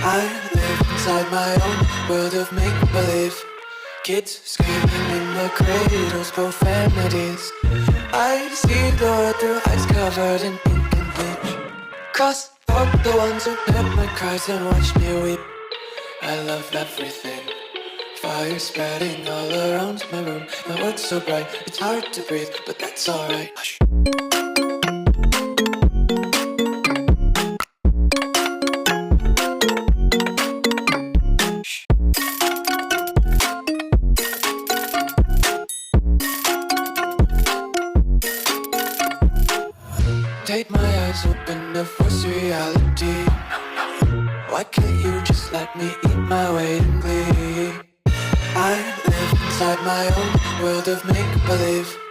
I live inside my own world of make-believe. Kids screaming in the cradles, profanities. I see the world through eyes covered in ink and bleach. Cross out the ones who heard my cries and watched me weep. I love everything. Fire spreading all around my room. My world's so bright, it's hard to breathe, but that's alright. Hush. Take my eyes open to force reality. Why can't you just let me eat my weight in glee? I live inside my own world of make-believe.